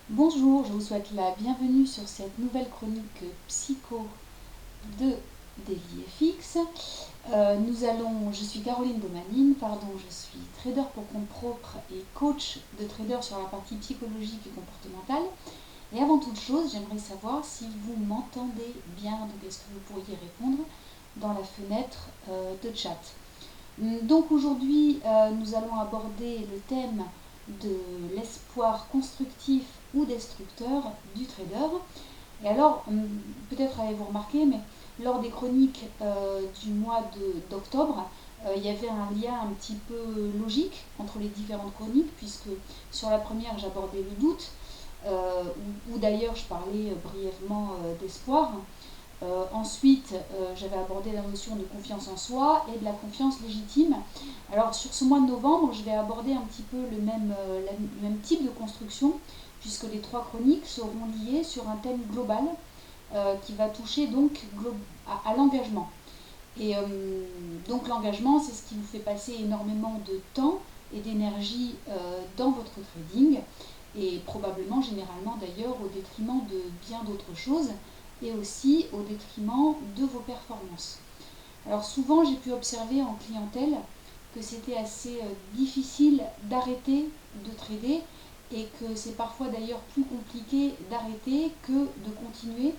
Bonjour, je vous souhaite la bienvenue sur cette nouvelle chronique psycho de DailyFX. Je suis Caroline Beaumanine, je suis trader pour compte propre et coach de trader sur la partie psychologique et comportementale. Et avant toute chose, j'aimerais savoir si vous m'entendez bien, donc est-ce que vous pourriez répondre dans la fenêtre de chat. Donc aujourd'hui, nous allons aborder le thème de l'espoir constructif ou destructeur du trader. Et alors, peut-être avez-vous remarqué, mais lors des chroniques du mois d'octobre, il y avait un lien un petit peu logique entre les différentes chroniques, puisque sur la première, j'abordais le doute, où d'ailleurs je parlais brièvement d'espoir. Ensuite, j'avais abordé la notion de confiance en soi et de la confiance légitime. Alors sur ce mois de novembre, je vais aborder un petit peu le même type de construction, puisque les trois chroniques seront liées sur un thème global qui va toucher donc à l'engagement. Et donc l'engagement, c'est ce qui vous fait passer énormément de temps et d'énergie dans votre trading, et probablement, généralement d'ailleurs, au détriment de bien d'autres choses, et aussi au détriment de vos performances. Alors souvent, j'ai pu observer en clientèle que c'était assez difficile d'arrêter de trader, et que c'est parfois d'ailleurs plus compliqué d'arrêter que de continuer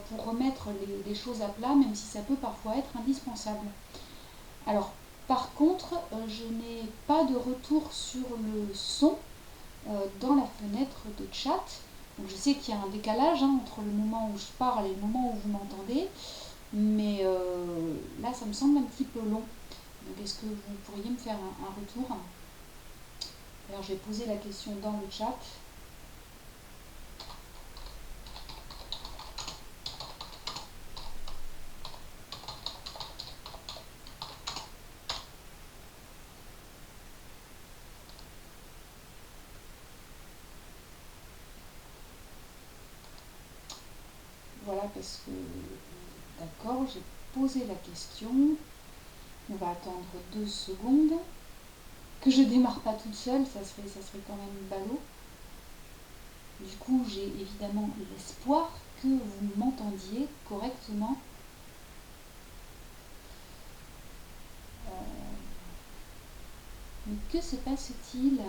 pour remettre les choses à plat, même si ça peut parfois être indispensable. Alors, par contre, je n'ai pas de retour sur le son dans la fenêtre de chat. Donc je sais qu'il y a un décalage entre le moment où je parle et le moment où vous m'entendez, mais là ça me semble un petit peu long. Donc est-ce que vous pourriez me faire un retour? Alors je vais poser la question dans le chat. Voilà, parce que d'accord, j'ai posé la question. On va attendre 2 secondes. Que je démarre pas toute seule, ça serait quand même ballot. Du coup, j'ai évidemment l'espoir que vous m'entendiez correctement. Mais que se passe-t-il?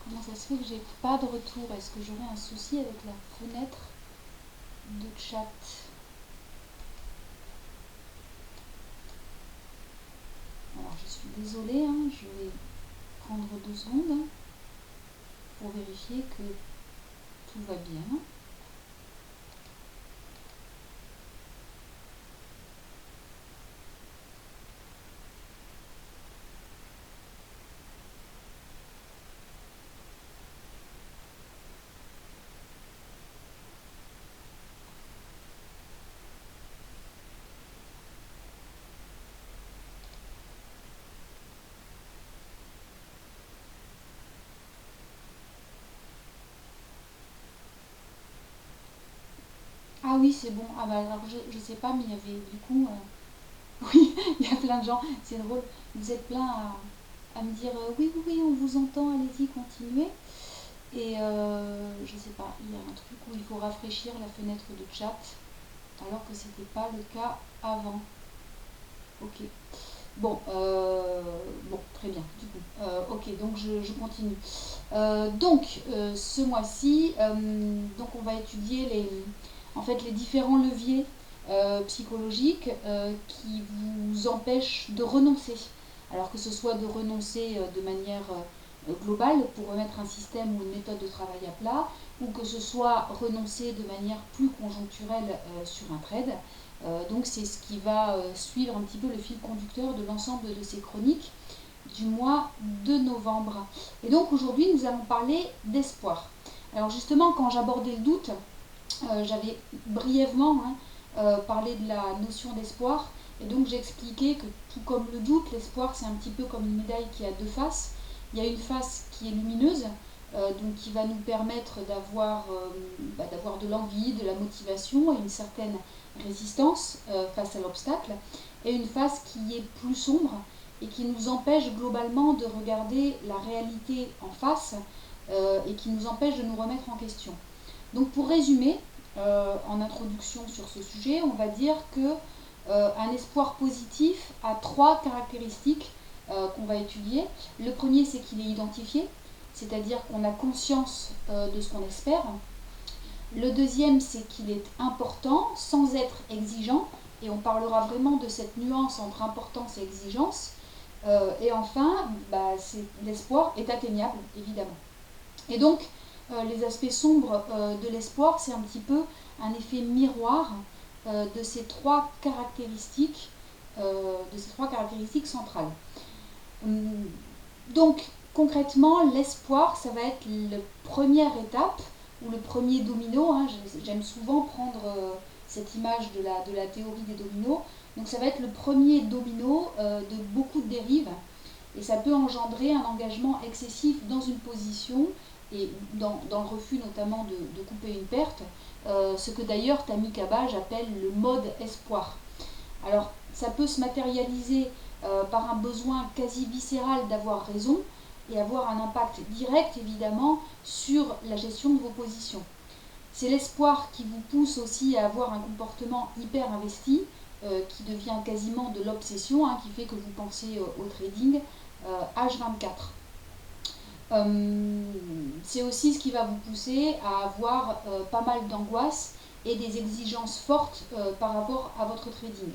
Comment ça se fait que j'ai pas de retour? Est-ce que j'aurais un souci avec la fenêtre de chat? Alors je suis désolée, je vais prendre 2 secondes pour vérifier que tout va bien. Ah oui, c'est bon. Ah bah alors je sais pas, mais il y avait du coup... oui, il y a plein de gens, c'est drôle. Vous êtes plein à me dire oui, oui, oui, on vous entend, allez-y, continuez. Et je sais pas, il y a un truc où il faut rafraîchir la fenêtre de chat, alors que c'était pas le cas avant. Ok. Bon, très bien, du coup. Ok, donc je continue. Ce mois-ci, donc on va étudier les différents leviers psychologiques qui vous empêchent de renoncer. Alors que ce soit de renoncer de manière globale pour remettre un système ou une méthode de travail à plat, ou que ce soit renoncer de manière plus conjoncturelle sur un trade. Donc c'est ce qui va suivre un petit peu le fil conducteur de l'ensemble de ces chroniques du mois de novembre. Et donc aujourd'hui nous allons parler d'espoir. Alors justement quand j'abordais le doute, j'avais brièvement parlé de la notion d'espoir, et donc j'expliquais que tout comme le doute, l'espoir c'est un petit peu comme une médaille qui a deux faces. Il y a une face qui est lumineuse, donc qui va nous permettre d'avoir de l'envie, de la motivation et une certaine résistance face à l'obstacle, et une face qui est plus sombre et qui nous empêche globalement de regarder la réalité en face, et qui nous empêche de nous remettre en question. Donc pour résumer, en introduction sur ce sujet, on va dire que un espoir positif a 3 caractéristiques qu'on va étudier. Le premier, c'est qu'il est identifié, c'est-à-dire qu'on a conscience de ce qu'on espère. Le deuxième, c'est qu'il est important sans être exigeant, et on parlera vraiment de cette nuance entre importance et exigence. Et enfin, l'espoir est atteignable, évidemment. Et donc, les aspects sombres de l'espoir, c'est un petit peu un effet miroir de ces 3 caractéristiques, centrales. Donc, concrètement, l'espoir, ça va être la première étape, ou le premier domino. J'aime souvent prendre cette image de la théorie des dominos. Donc ça va être le premier domino de beaucoup de dérives, et ça peut engendrer un engagement excessif dans une position, et dans le refus notamment de couper une perte, ce que d'ailleurs Tammy Cabage appelle le mode espoir. Alors ça peut se matérialiser par un besoin quasi viscéral d'avoir raison, et avoir un impact direct évidemment sur la gestion de vos positions. C'est l'espoir qui vous pousse aussi à avoir un comportement hyper investi, qui devient quasiment de l'obsession, qui fait que vous pensez au trading H24. C'est aussi ce qui va vous pousser à avoir pas mal d'angoisse et des exigences fortes par rapport à votre trading.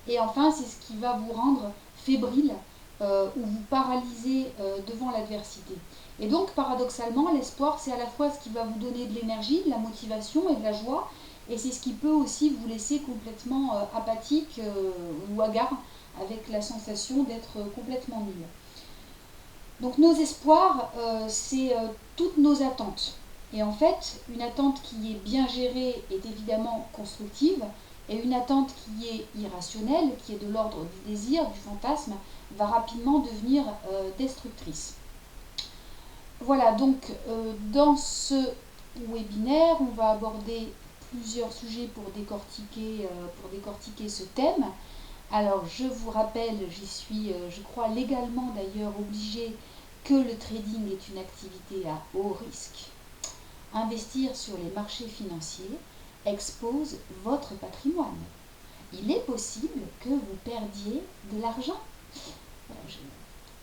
Et enfin, c'est ce qui va vous rendre fébrile ou vous paralyser devant l'adversité. Et donc, paradoxalement, l'espoir, c'est à la fois ce qui va vous donner de l'énergie, de la motivation et de la joie, et c'est ce qui peut aussi vous laisser complètement apathique ou hagard, avec la sensation d'être complètement nul. Donc nos espoirs, c'est toutes nos attentes. Et en fait, une attente qui est bien gérée est évidemment constructive, et une attente qui est irrationnelle, qui est de l'ordre du désir, du fantasme, va rapidement devenir destructrice. Voilà, donc dans ce webinaire, on va aborder plusieurs sujets pour décortiquer ce thème. Alors, je vous rappelle, j'y suis, je crois légalement d'ailleurs, obligée, que le trading est une activité à haut risque. Investir sur les marchés financiers expose votre patrimoine. Il est possible que vous perdiez de l'argent.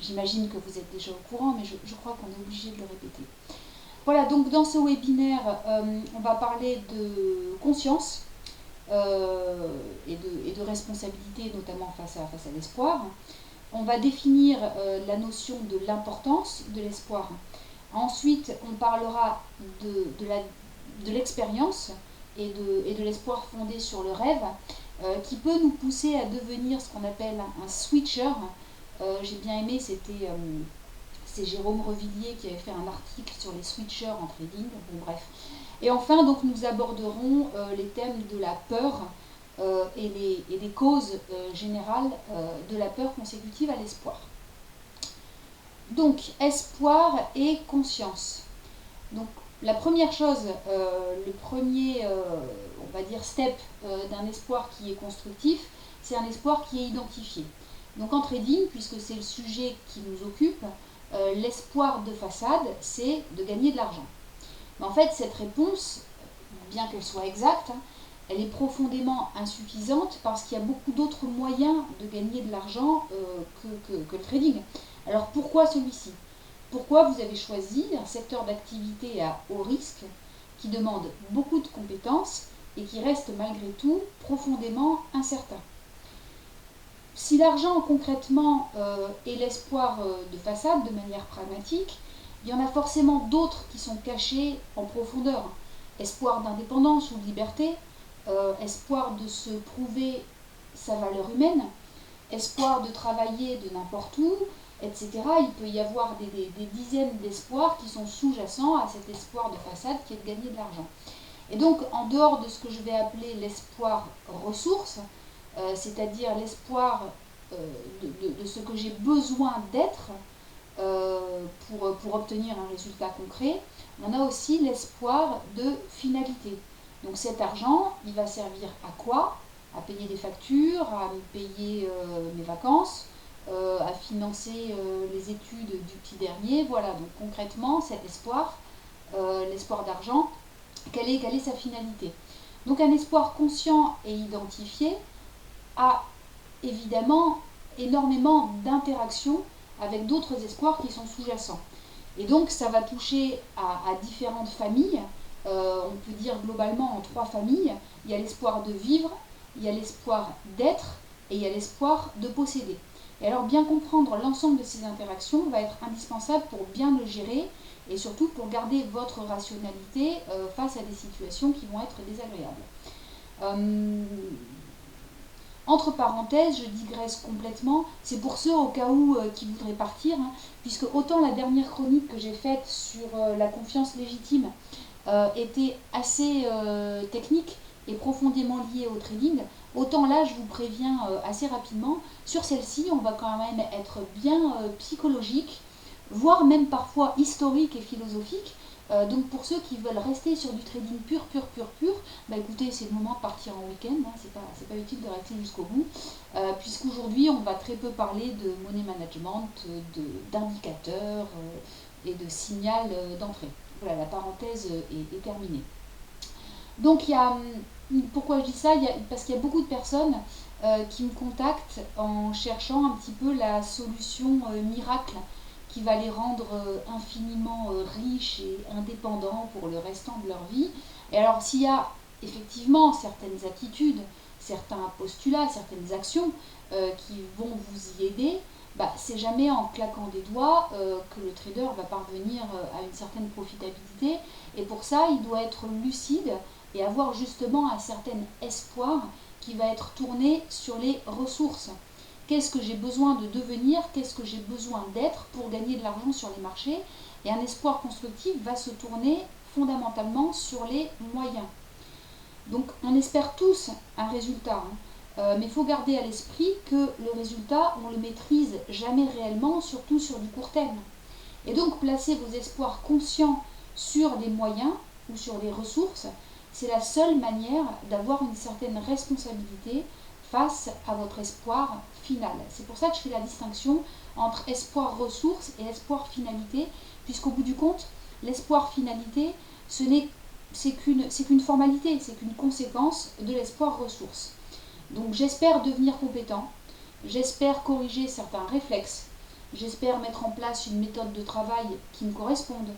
J'imagine que vous êtes déjà au courant, mais je crois qu'on est obligé de le répéter. Voilà, donc dans ce webinaire, on va parler de conscience et de responsabilité, notamment face à l'espoir. On va définir la notion de l'importance de l'espoir. Ensuite, on parlera de l'expérience et de l'espoir fondé sur le rêve, qui peut nous pousser à devenir ce qu'on appelle un switcher. J'ai bien aimé, c'est Jérôme Revillier qui avait fait un article sur les switchers en trading. Bon, bref. Et enfin, donc, nous aborderons les thèmes de la peur et les causes générales de la peur consécutive à l'espoir. Donc, espoir et conscience. Donc, la première chose, le premier, on va dire, step d'un espoir qui est constructif, c'est un espoir qui est identifié. Donc en trading, puisque c'est le sujet qui nous occupe, l'espoir de façade, c'est de gagner de l'argent. Mais en fait, cette réponse, bien qu'elle soit exacte, elle est profondément insuffisante parce qu'il y a beaucoup d'autres moyens de gagner de l'argent que le trading. Alors pourquoi celui-ci ? Pourquoi vous avez choisi un secteur d'activité à haut risque qui demande beaucoup de compétences et qui reste malgré tout profondément incertain ? Si l'argent concrètement est l'espoir de façade de manière pragmatique, il y en a forcément d'autres qui sont cachés en profondeur. Espoir d'indépendance ou de liberté, espoir de se prouver sa valeur humaine, espoir de travailler de n'importe où, etc. Il peut y avoir des dizaines d'espoirs qui sont sous-jacents à cet espoir de façade qui est de gagner de l'argent. Et donc, en dehors de ce que je vais appeler l'espoir ressource, c'est-à-dire l'espoir de ce que j'ai besoin d'être pour obtenir un résultat concret, on a aussi l'espoir de finalité. Donc cet argent, il va servir à quoi ? À payer des factures, à me payer mes vacances, à financer les études du petit dernier. Voilà, donc concrètement, cet espoir, l'espoir d'argent, quelle est sa finalité? Donc un espoir conscient et identifié a évidemment énormément d'interactions avec d'autres espoirs qui sont sous-jacents. Et donc ça va toucher à différentes familles. On peut dire globalement en 3 familles. Il y a l'espoir de vivre, il y a l'espoir d'être et il y a l'espoir de posséder. Et alors bien comprendre l'ensemble de ces interactions va être indispensable pour bien le gérer et surtout pour garder votre rationalité face à des situations qui vont être désagréables. Entre parenthèses, je digresse complètement, c'est pour ceux au cas où qui voudraient partir, hein, puisque autant la dernière chronique que j'ai faite sur la confiance légitime était assez technique et profondément liée au trading, autant là je vous préviens assez rapidement, sur celle-ci on va quand même être bien psychologique, voire même parfois historique et philosophique. Donc pour ceux qui veulent rester sur du trading pur, bah écoutez, c'est le moment de partir en week-end, hein, c'est pas utile de rester jusqu'au bout, puisqu'aujourd'hui on va très peu parler de money management, d'indicateurs et de signal d'entrée. Voilà, la parenthèse est terminée. Donc pourquoi je dis ça? Parce qu'il y a beaucoup de personnes qui me contactent en cherchant un petit peu la solution miracle qui va les rendre infiniment riches et indépendants pour le restant de leur vie. Et alors s'il y a effectivement certaines attitudes, certains postulats, certaines actions qui vont vous y aider, bah, c'est jamais en claquant des doigts que le trader va parvenir à une certaine profitabilité. Et pour ça, il doit être lucide et avoir justement un certain espoir qui va être tourné sur les ressources. Qu'est-ce que j'ai besoin de devenir? Qu'est-ce que j'ai besoin d'être pour gagner de l'argent sur les marchés? Et un espoir constructif va se tourner fondamentalement sur les moyens. Donc on espère tous un résultat, hein. Mais il faut garder à l'esprit que le résultat, on ne le maîtrise jamais réellement, surtout sur du court terme. Et donc placer vos espoirs conscients sur les moyens ou sur les ressources, c'est la seule manière d'avoir une certaine responsabilité face à votre espoir final. C'est pour ça que je fais la distinction entre espoir ressources et espoir finalité, puisqu'au bout du compte, l'espoir finalité, c'est qu'une formalité, c'est qu'une conséquence de l'espoir ressources. Donc j'espère devenir compétent, j'espère corriger certains réflexes, j'espère mettre en place une méthode de travail qui me corresponde,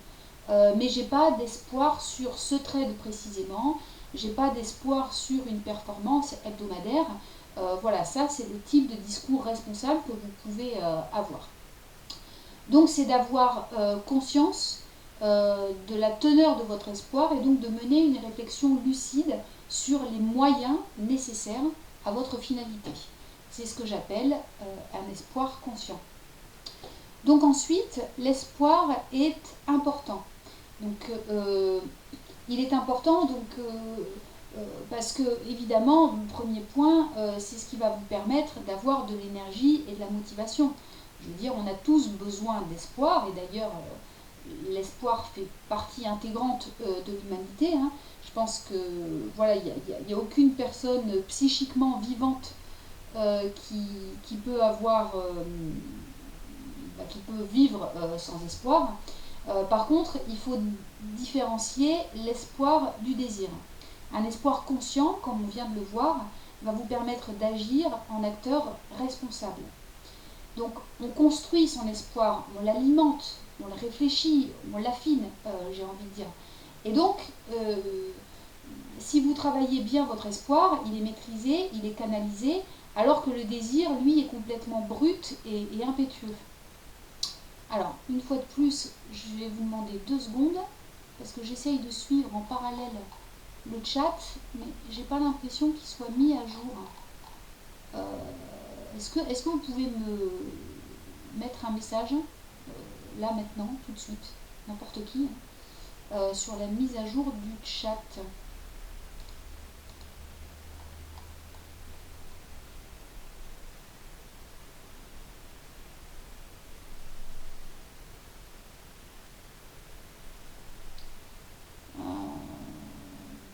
mais j'ai pas d'espoir sur ce trade précisément, j'ai pas d'espoir sur une performance hebdomadaire. Voilà, ça c'est le type de discours responsable que vous pouvez avoir. Donc c'est d'avoir conscience de la teneur de votre espoir et donc de mener une réflexion lucide sur les moyens nécessaires à votre finalité. C'est ce que j'appelle un espoir conscient. Donc ensuite, l'espoir est important. Donc il est important parce que évidemment, le premier point, c'est ce qui va vous permettre d'avoir de l'énergie et de la motivation. Je veux dire, on a tous besoin d'espoir, et d'ailleurs l'espoir fait partie intégrante de l'humanité, hein. Je pense que voilà, il n'y a aucune personne psychiquement vivante qui peut qui peut vivre sans espoir. Par contre, il faut différencier l'espoir du désir. Un espoir conscient, comme on vient de le voir, va vous permettre d'agir en acteur responsable. Donc on construit son espoir, on l'alimente, on le réfléchit, on l'affine, j'ai envie de dire. Et donc, si vous travaillez bien votre espoir, il est maîtrisé, il est canalisé, alors que le désir, lui, est complètement brut et impétueux. Alors, une fois de plus, je vais vous demander 2 secondes, parce que j'essaye de suivre en parallèle le chat, mais j'ai pas l'impression qu'il soit mis à jour. Est-ce que vous pouvez me mettre un message, là maintenant, tout de suite, n'importe qui, sur la mise à jour du chat?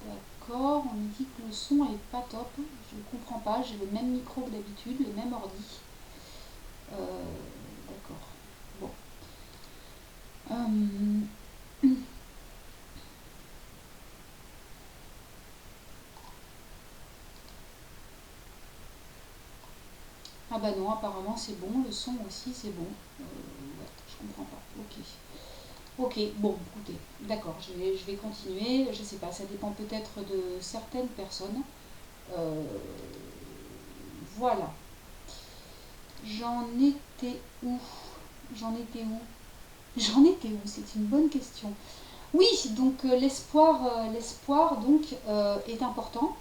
D'accord, on me dit que le son est pas top, je ne comprends pas, j'ai le même micro que d'habitude, le même ordi. D'accord. Bon. Euh, Ah bah non, apparemment c'est bon, le son aussi c'est bon. Ouais, je comprends pas. Ok. Ok, bon, écoutez, d'accord, je vais continuer. Je sais pas, ça dépend peut-être de certaines personnes. Euh, voilà. J'en étais où? J'en étais où? J'en étais où? C'est une bonne question. Oui, donc l'espoir donc est important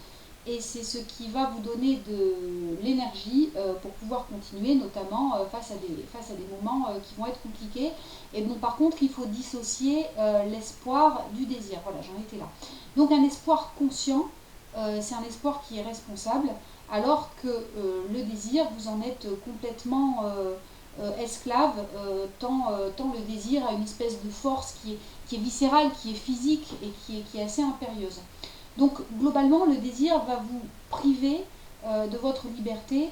et c'est ce qui va vous donner de l'énergie pour pouvoir continuer, notamment face à des moments qui vont être compliqués. Et bon, par contre, il faut dissocier l'espoir du désir. Voilà, j'en étais là. Donc un espoir conscient, c'est un espoir qui est responsable, alors que le désir, vous en êtes complètement esclave, tant le désir a une espèce de force qui est viscérale, qui est physique et qui est assez impérieuse. Donc globalement, le désir va vous priver de votre liberté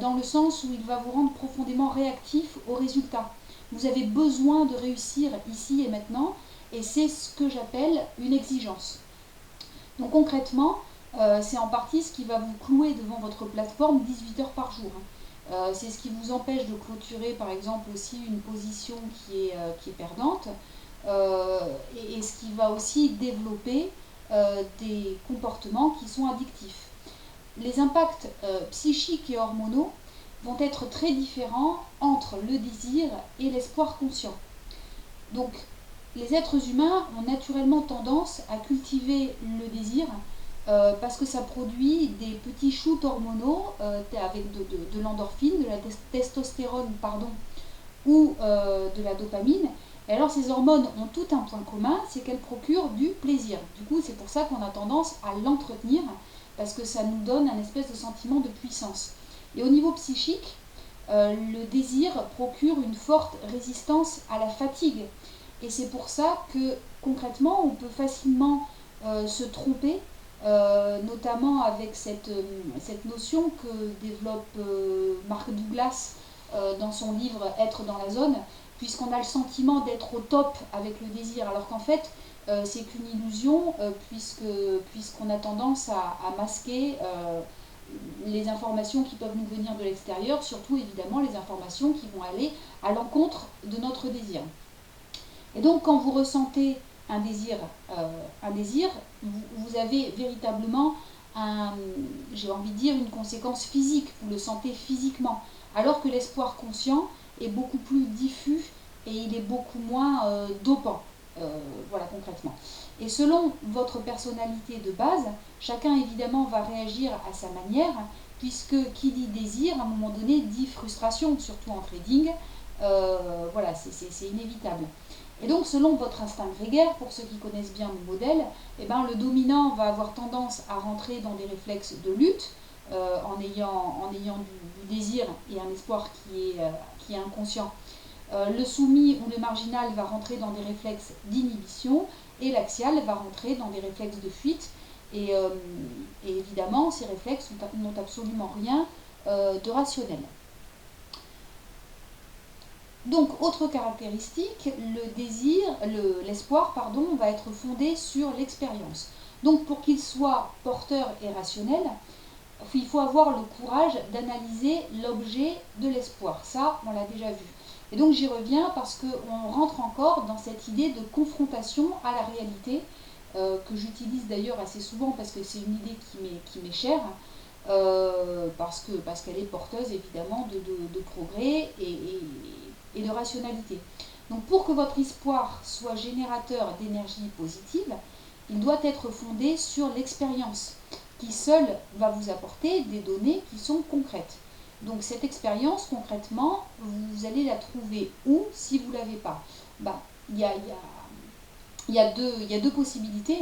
dans le sens où il va vous rendre profondément réactif aux résultats. Vous avez besoin de réussir ici et maintenant et c'est ce que j'appelle une exigence. Donc concrètement, c'est en partie ce qui va vous clouer devant votre plateforme 18 heures par jour. C'est ce qui vous empêche de clôturer par exemple aussi une position qui est perdante et ce qui va aussi développer des comportements qui sont addictifs. Les impacts psychiques et hormonaux vont être très différents entre le désir et l'espoir conscient. Donc les êtres humains ont naturellement tendance à cultiver le désir parce que ça produit des petits shoots hormonaux avec de l'endorphine, de la testostérone, pardon, ou de la dopamine. Et alors ces hormones ont tout un point commun, c'est qu'elles procurent du plaisir. Du coup, c'est pour ça qu'on a tendance à l'entretenir, parce que ça nous donne un espèce de sentiment de puissance. Et au niveau psychique, le désir procure une forte résistance à la fatigue. Et c'est pour ça que concrètement, on peut facilement se tromper, notamment avec cette notion que développe Mark Douglas dans son livre Être dans la zone, puisqu'on a le sentiment d'être au top avec le désir, alors qu'en fait, c'est qu'une illusion, puisqu'on a tendance à masquer les informations qui peuvent nous venir de l'extérieur, surtout évidemment les informations qui vont aller à l'encontre de notre désir. Et donc quand vous ressentez un désir, vous avez véritablement j'ai envie de dire, une conséquence physique, vous le sentez physiquement, alors que l'espoir conscient est beaucoup plus diffus et il est beaucoup moins dopant. Voilà concrètement. Et selon votre personnalité de base, chacun évidemment va réagir à sa manière, puisque qui dit désir, à un moment donné, dit frustration, surtout en trading. Voilà, c'est inévitable. Et donc, selon votre instinct grégaire, pour ceux qui connaissent bien mon modèle, eh ben, le dominant va avoir tendance à rentrer dans des réflexes de lutte en ayant du désir et un espoir qui est inconscient. Le soumis ou le marginal va rentrer dans des réflexes d'inhibition et l'axial va rentrer dans des réflexes de fuite. Et évidemment, ces réflexes n'ont absolument rien de rationnel. Donc, autre caractéristique, le désir, l'espoir, va être fondé sur l'expérience. Donc, pour qu'il soit porteur et rationnel, il faut avoir le courage d'analyser l'objet de l'espoir. Ça, on l'a déjà vu. Et donc, j'y reviens parce qu'on rentre encore dans cette idée de confrontation à la réalité, que j'utilise d'ailleurs assez souvent parce que c'est une idée qui m'est chère, parce qu'elle est porteuse évidemment de progrès et de rationalité. Donc pour que votre espoir soit générateur d'énergie positive, il doit être fondé sur l'expérience, qui seule va vous apporter des données qui sont concrètes. Donc cette expérience, concrètement, vous allez la trouver où si vous ne l'avez pas? Il y a deux possibilités.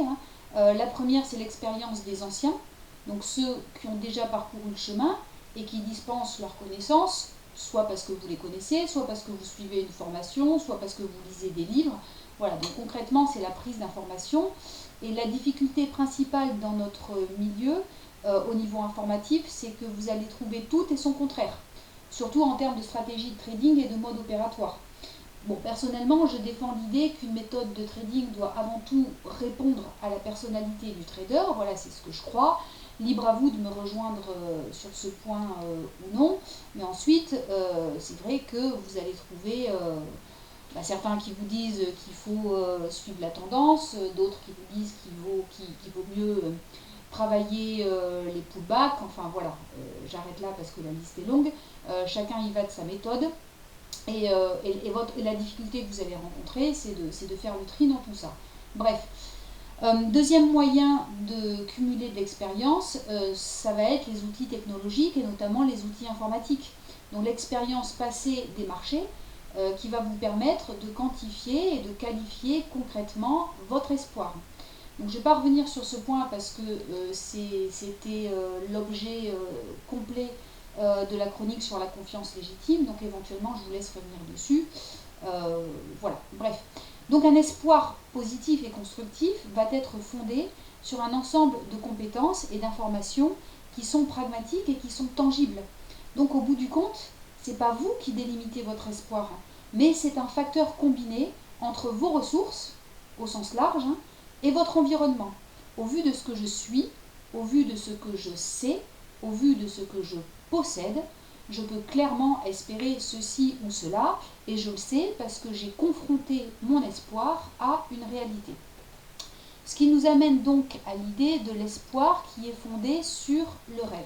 La première, c'est l'expérience des anciens, donc ceux qui ont déjà parcouru le chemin et qui dispensent leurs connaissances, soit parce que vous les connaissez, soit parce que vous suivez une formation, soit parce que vous lisez des livres. Voilà, donc concrètement, c'est la prise d'information. Et la difficulté principale dans notre milieu, au niveau informatif, c'est que vous allez trouver tout et son contraire. surtout en termes de stratégie de trading et de mode opératoire. Bon, personnellement, je défends l'idée qu'une méthode de trading doit avant tout répondre à la personnalité du trader. Voilà, c'est ce que je crois. Libre à vous de me rejoindre sur ce point ou non. Mais ensuite, c'est vrai que vous allez trouver certains qui vous disent qu'il faut suivre la tendance, d'autres qui vous disent qu'il vaut mieux travailler les pullbacks. Enfin voilà, j'arrête là parce que la liste est longue. Chacun y va de sa méthode. Et la difficulté que vous allez rencontrer, c'est de faire le tri dans tout ça. Bref, deuxième moyen de cumuler de l'expérience, ça va être les outils technologiques et notamment les outils informatiques. Donc l'expérience passée des marchés qui va vous permettre de quantifier et de qualifier concrètement votre espoir. Donc je ne vais pas revenir sur ce point parce que c'était l'objet complet de la chronique sur la confiance légitime, donc éventuellement je vous laisse revenir dessus. Voilà, bref. Donc un espoir positif et constructif va être fondé sur un ensemble de compétences et d'informations qui sont pragmatiques et qui sont tangibles. Donc au bout du compte, ce n'est pas vous qui délimitez votre espoir, mais c'est un facteur combiné entre vos ressources, au sens large, et votre environnement. Au vu de ce que je suis, au vu de ce que je sais, au vu de ce que je possède, je peux clairement espérer ceci ou cela, et je le sais parce que j'ai confronté mon espoir à une réalité. Ce qui nous amène donc à l'idée de l'espoir qui est fondé sur le rêve.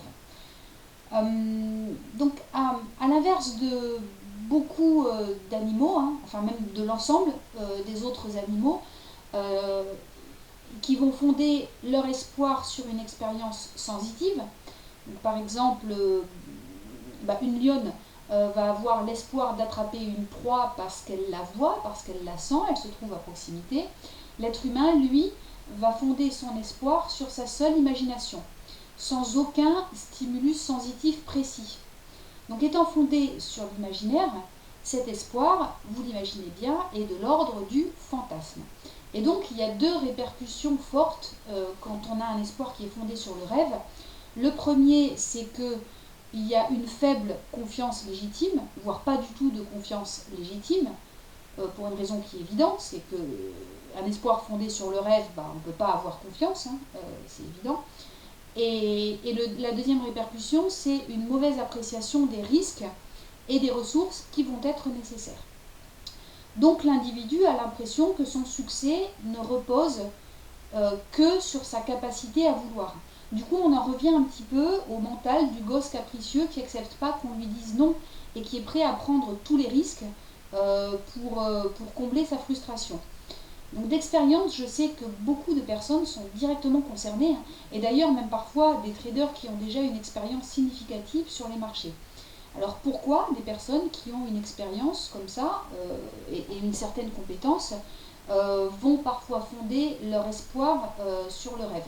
Donc à l'inverse de beaucoup d'animaux, enfin même de l'ensemble des autres animaux, qui vont fonder leur espoir sur une expérience sensitive. Donc, par exemple, une lionne va avoir l'espoir d'attraper une proie parce qu'elle la voit, parce qu'elle la sent, elle se trouve à proximité. L'être humain, lui, va fonder son espoir sur sa seule imagination, sans aucun stimulus sensitif précis. Donc étant fondé sur l'imaginaire, cet espoir, vous l'imaginez bien, est de l'ordre du fantasme. Et donc il y a deux répercussions fortes quand on a un espoir qui est fondé sur le rêve. Le premier, c'est qu'il y a une faible confiance légitime, voire pas du tout de confiance légitime, pour une raison qui est évidente, c'est qu'un espoir fondé sur le rêve, on ne peut pas avoir confiance, c'est évident. Et la deuxième répercussion, c'est une mauvaise appréciation des risques et des ressources qui vont être nécessaires. Donc l'individu a l'impression que son succès ne repose que sur sa capacité à vouloir. Du coup, on en revient un petit peu au mental du gosse capricieux qui n'accepte pas qu'on lui dise non et qui est prêt à prendre tous les risques pour combler sa frustration. Donc d'expérience, je sais que beaucoup de personnes sont directement concernées, et d'ailleurs même parfois des traders qui ont déjà une expérience significative sur les marchés. Alors pourquoi des personnes qui ont une expérience comme ça et une certaine compétence vont parfois fonder leur espoir sur le rêve?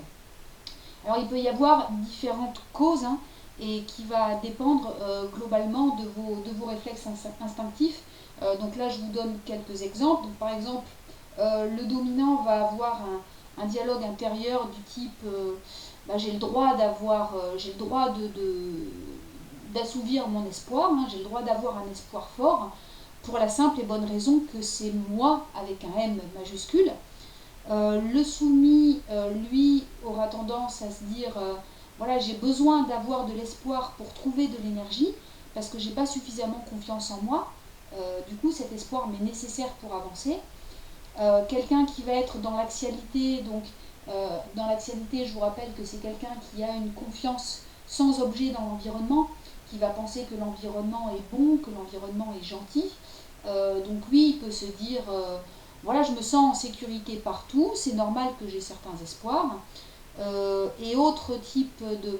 Alors il peut y avoir différentes causes et qui va dépendre globalement de vos réflexes instinctifs. Donc là je vous donne quelques exemples. Donc, par exemple, le dominant va avoir un dialogue intérieur du type j'ai le droit d'assouvir mon espoir, j'ai le droit d'avoir un espoir fort, pour la simple et bonne raison que c'est moi avec un M majuscule. Le soumis, lui, aura tendance à se dire voilà, j'ai besoin d'avoir de l'espoir pour trouver de l'énergie, parce que j'ai pas suffisamment confiance en moi. Du coup, cet espoir m'est nécessaire pour avancer. Quelqu'un qui va être dans l'axialité, donc dans l'axialité, je vous rappelle que c'est quelqu'un qui a une confiance sans objet dans l'environnement, qui va penser que l'environnement est bon, que l'environnement est gentil. Donc lui, il peut se dire voilà, je me sens en sécurité partout, c'est normal que j'ai certains espoirs. Et autre type de...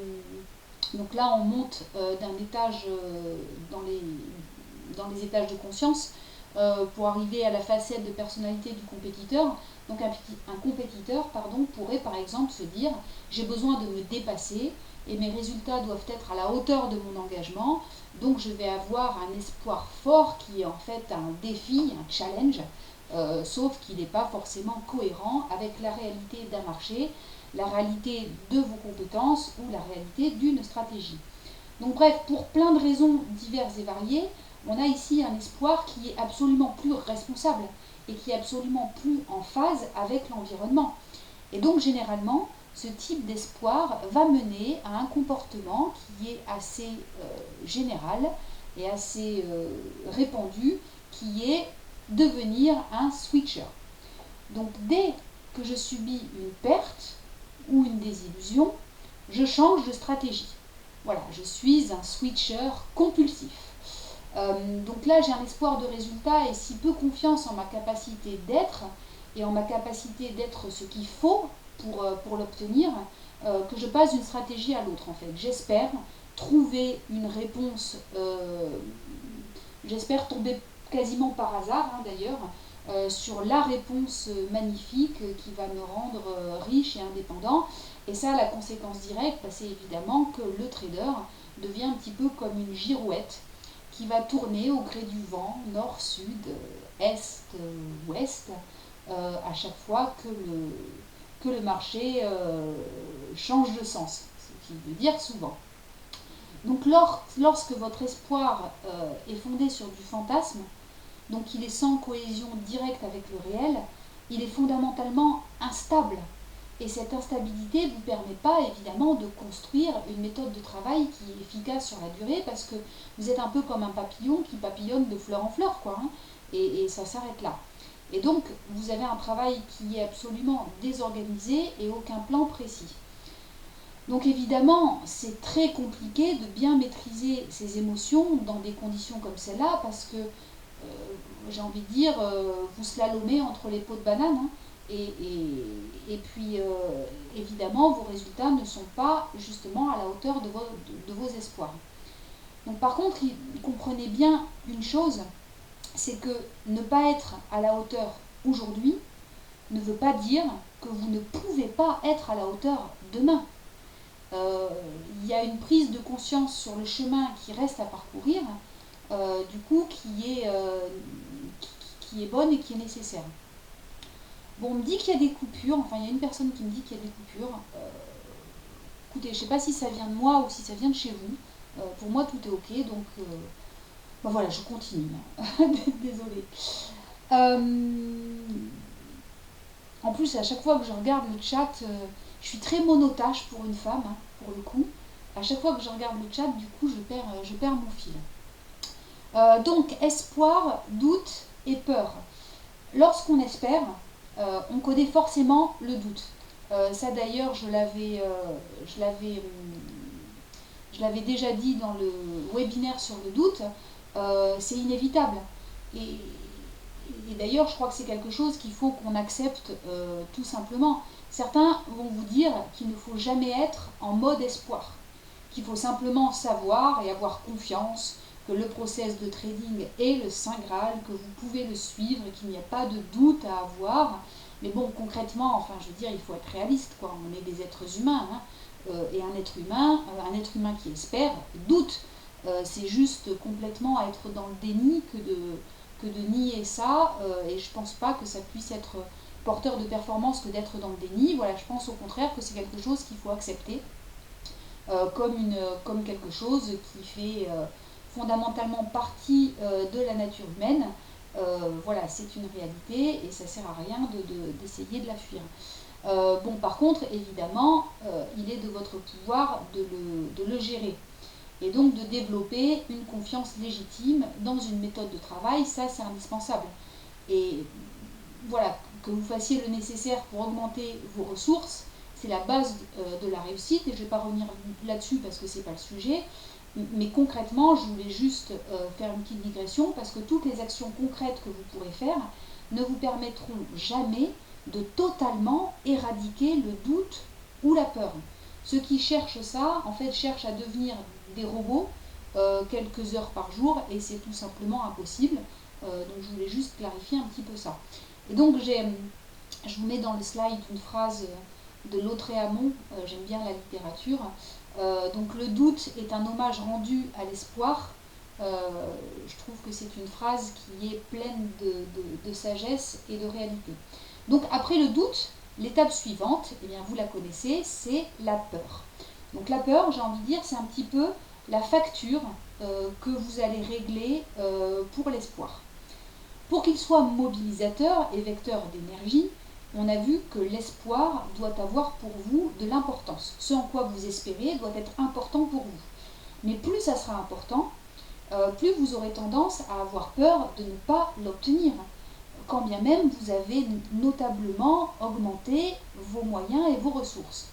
Donc là, on monte d'un étage dans les étages de conscience pour arriver à la facette de personnalité du compétiteur. Donc un compétiteur pourrait par exemple se dire j'ai besoin de me dépasser et mes résultats doivent être à la hauteur de mon engagement, donc je vais avoir un espoir fort qui est en fait un défi, un challenge, sauf qu'il n'est pas forcément cohérent avec la réalité d'un marché, la réalité de vos compétences ou la réalité d'une stratégie. Donc bref, pour plein de raisons diverses et variées, on a ici un espoir qui est absolument plus responsable et qui est absolument plus en phase avec l'environnement. Et donc généralement, ce type d'espoir va mener à un comportement qui est assez général et assez répandu, qui est devenir un switcher. Donc dès que je subis une perte ou une désillusion, je change de stratégie. Voilà, je suis un switcher compulsif. Donc là, j'ai un espoir de résultat et si peu confiance en ma capacité d'être et en ma capacité d'être ce qu'il faut pour l'obtenir, que je passe d'une stratégie à l'autre en fait. J'espère trouver une réponse, j'espère tomber quasiment par hasard d'ailleurs, sur la réponse magnifique qui va me rendre riche et indépendant. Et ça, la conséquence directe, c'est évidemment que le trader devient un petit peu comme une girouette qui va tourner au gré du vent, nord, sud, est, ouest, à chaque fois que le marché change de sens, ce qui veut dire souvent. Donc lorsque votre espoir est fondé sur du fantasme, donc il est sans cohésion directe avec le réel, il est fondamentalement instable. Et cette instabilité ne vous permet pas évidemment de construire une méthode de travail qui est efficace sur la durée parce que vous êtes un peu comme un papillon qui papillonne de fleur en fleur, quoi, et ça s'arrête là. Et donc vous avez un travail qui est absolument désorganisé et aucun plan précis. Donc évidemment, c'est très compliqué de bien maîtriser ses émotions dans des conditions comme celle-là parce que j'ai envie de dire, vous slalomez entre les pots de banane, et puis évidemment vos résultats ne sont pas justement à la hauteur de vos espoirs. Donc par contre, comprenez bien une chose, c'est que ne pas être à la hauteur aujourd'hui ne veut pas dire que vous ne pouvez pas être à la hauteur demain. Il y a une prise de conscience sur le chemin qui reste à parcourir, du coup qui est bonne et qui est nécessaire. Bon, on me dit qu'il y a des coupures, enfin il y a une personne qui me dit qu'il y a des coupures. Écoutez, je ne sais pas si ça vient de moi ou si ça vient de chez vous. Pour moi tout est ok, donc ben voilà, je continue. Désolée. En plus, à chaque fois que je regarde le chat, je suis très monotache pour une femme, pour le coup. À chaque fois que je regarde le chat, du coup, je perds mon fil. Donc, espoir, doute et peur. Lorsqu'on espère, on connaît forcément le doute. Ça d'ailleurs, je l'avais déjà dit dans le webinaire sur le doute, c'est inévitable. Et d'ailleurs, je crois que c'est quelque chose qu'il faut qu'on accepte tout simplement. Certains vont vous dire qu'il ne faut jamais être en mode espoir, qu'il faut simplement savoir et avoir confiance que le process de trading est le Saint Graal, que vous pouvez le suivre et qu'il n'y a pas de doute à avoir. Mais bon, concrètement, enfin, je veux dire, il faut être réaliste, quoi. On est des êtres humains, et un être humain qui espère, doute. C'est juste complètement être dans le déni que de nier ça, et je pense pas que ça puisse être porteur de performance que d'être dans le déni. Voilà, je pense au contraire que c'est quelque chose qu'il faut accepter comme quelque chose qui fait fondamentalement partie de la nature humaine. Voilà, c'est une réalité et ça sert à rien d'essayer de la fuir. Bon, par contre, évidemment, il est de votre pouvoir de le gérer. Et donc de développer une confiance légitime dans une méthode de travail, ça c'est indispensable. Et voilà, que vous fassiez le nécessaire pour augmenter vos ressources, c'est la base de la réussite, et je ne vais pas revenir là-dessus parce que ce n'est pas le sujet, mais concrètement, je voulais juste faire une petite digression, parce que toutes les actions concrètes que vous pourrez faire ne vous permettront jamais de totalement éradiquer le doute ou la peur. Ceux qui cherchent ça, en fait, cherchent à devenir des robots quelques heures par jour, et c'est tout simplement impossible. Donc je voulais juste clarifier un petit peu ça. Et donc je vous mets dans le slide une phrase de Lautréamont, j'aime bien la littérature. Donc le doute est un hommage rendu à l'espoir. Je trouve que c'est une phrase qui est pleine de sagesse et de réalité. Donc après le doute, l'étape suivante, eh bien, vous la connaissez, c'est la peur. Donc la peur, j'ai envie de dire, c'est un petit peu la facture que vous allez régler pour l'espoir. Pour qu'il soit mobilisateur et vecteur d'énergie, on a vu que l'espoir doit avoir pour vous de l'importance. Ce en quoi vous espérez doit être important pour vous. Mais plus ça sera important, plus vous aurez tendance à avoir peur de ne pas l'obtenir, quand bien même vous avez notablement augmenté vos moyens et vos ressources.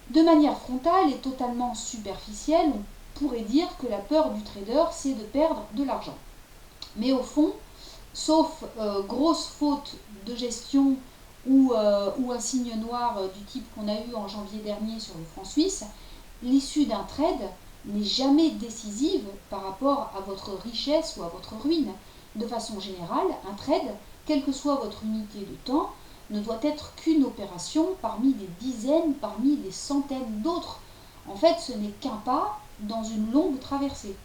De manière frontale et totalement superficielle, on pourrait dire que la peur du trader, c'est de perdre de l'argent. Mais au fond, sauf grosse faute de gestion ou un signe noir du type qu'on a eu en janvier dernier sur le franc suisse, l'issue d'un trade n'est jamais décisive par rapport à votre richesse ou à votre ruine. De façon générale, un trade, quelle que soit votre unité de temps, ne doit être qu'une opération parmi des dizaines, parmi des centaines d'autres. En fait, ce n'est qu'un pas dans une longue traversée.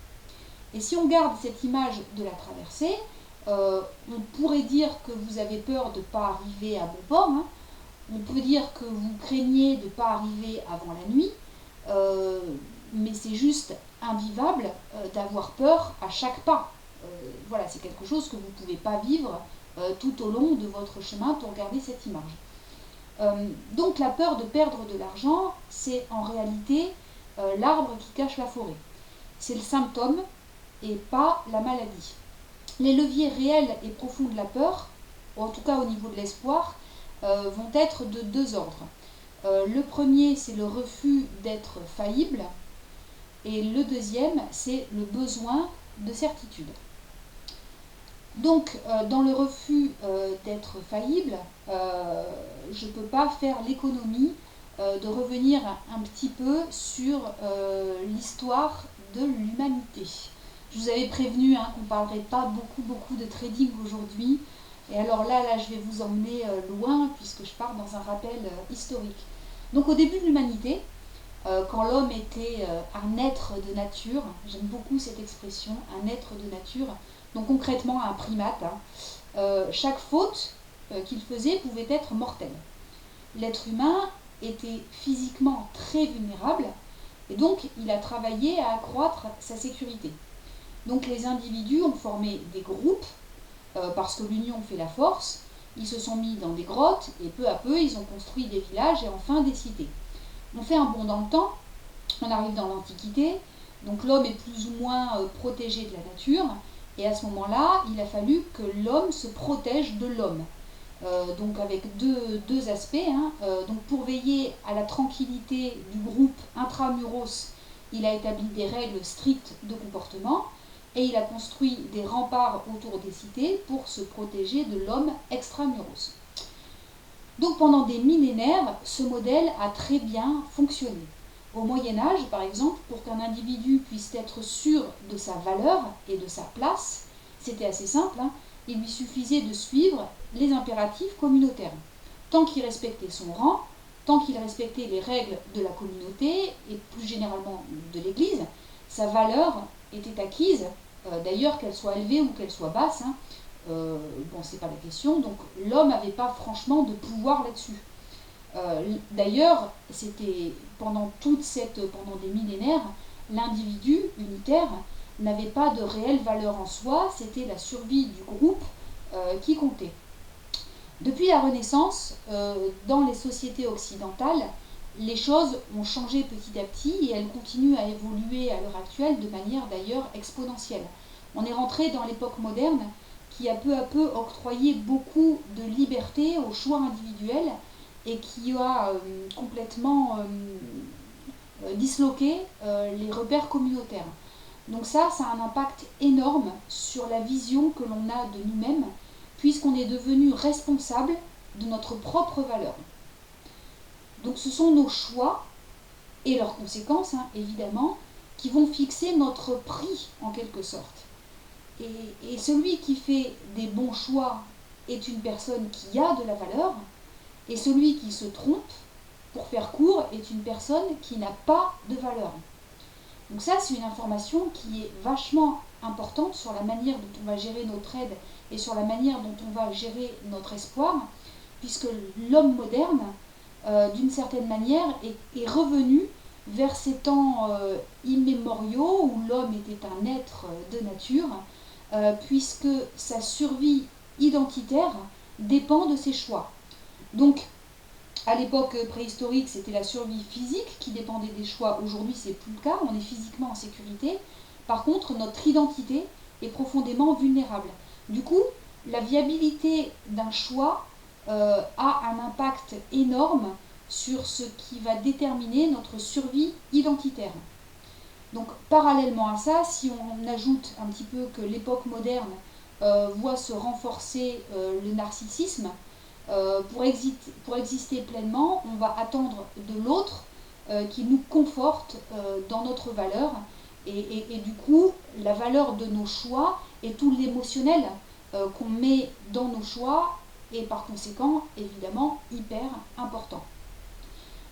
Et si on garde cette image de la traversée, on pourrait dire que vous avez peur de ne pas arriver à bon port, hein. On peut dire que vous craignez de ne pas arriver avant la nuit, mais c'est juste invivable d'avoir peur à chaque pas. Voilà, c'est quelque chose que vous ne pouvez pas vivre tout au long de votre chemin pour garder cette image. Donc la peur de perdre de l'argent, c'est en réalité l'arbre qui cache la forêt. C'est le symptôme et pas la maladie. Les leviers réels et profonds de la peur, ou en tout cas au niveau de l'espoir, vont être de deux ordres. Le premier, c'est le refus d'être faillible, et le deuxième, c'est le besoin de certitude. Donc, dans le refus d'être faillible, je ne peux pas faire l'économie de revenir un petit peu sur l'histoire de l'humanité. Je vous avais prévenu qu'on ne parlerait pas beaucoup de trading aujourd'hui. Et alors là, je vais vous emmener loin puisque je pars dans un rappel historique. Donc au début de l'humanité, quand l'homme était un être de nature, j'aime beaucoup cette expression, un être de nature, donc concrètement un primate, chaque faute qu'il faisait pouvait être mortelle. L'être humain était physiquement très vulnérable et donc il a travaillé à accroître sa sécurité. Donc les individus ont formé des groupes, parce que l'union fait la force, ils se sont mis dans des grottes et peu à peu ils ont construit des villages et enfin des cités. On fait un bond dans le temps, on arrive dans l'Antiquité, donc l'homme est plus ou moins protégé de la nature, et à ce moment-là, il a fallu que l'homme se protège de l'homme. Donc avec deux aspects, donc pour veiller à la tranquillité du groupe intramuros, il a établi des règles strictes de comportement, et il a construit des remparts autour des cités pour se protéger de l'homme extramuros. Donc pendant des millénaires, ce modèle a très bien fonctionné. Au Moyen-Âge, par exemple, pour qu'un individu puisse être sûr de sa valeur et de sa place, c'était assez simple, il lui suffisait de suivre les impératifs communautaires. Tant qu'il respectait son rang, tant qu'il respectait les règles de la communauté et plus généralement de l'Église, sa valeur était acquise, d'ailleurs qu'elle soit élevée ou qu'elle soit basse, bon c'est pas la question, donc l'homme n'avait pas franchement de pouvoir là-dessus. D'ailleurs, c'était pendant des millénaires, l'individu unitaire n'avait pas de réelle valeur en soi, c'était la survie du groupe qui comptait. Depuis la Renaissance, dans les sociétés occidentales, les choses ont changé petit à petit et elles continuent à évoluer à l'heure actuelle de manière d'ailleurs exponentielle. On est rentré dans l'époque moderne qui a peu à peu octroyé beaucoup de liberté au choix individuel et qui a complètement disloqué les repères communautaires. Donc ça a un impact énorme sur la vision que l'on a de nous-mêmes, puisqu'on est devenu responsable de notre propre valeur. Donc ce sont nos choix et leurs conséquences, évidemment, qui vont fixer notre prix en quelque sorte. Et celui qui fait des bons choix est une personne qui a de la valeur, et celui qui se trompe, pour faire court, est une personne qui n'a pas de valeur. Donc ça, c'est une information qui est vachement importante sur la manière dont on va gérer nos trades et sur la manière dont on va gérer notre espoir, puisque l'homme moderne, d'une certaine manière, est revenu vers ces temps immémoriaux où l'homme était un être de nature, puisque sa survie identitaire dépend de ses choix. Donc, à l'époque préhistorique, c'était la survie physique qui dépendait des choix. Aujourd'hui, c'est plus le cas, on est physiquement en sécurité. Par contre, notre identité est profondément vulnérable. Du coup, la viabilité d'un choix a un impact énorme sur ce qui va déterminer notre survie identitaire. Donc, parallèlement à ça, si on ajoute un petit peu que l'époque moderne voit se renforcer le narcissisme, pour exister pleinement, on va attendre de l'autre qu'il nous conforte dans notre valeur. Et du coup, la valeur de nos choix et tout l'émotionnel qu'on met dans nos choix est par conséquent, évidemment, hyper important.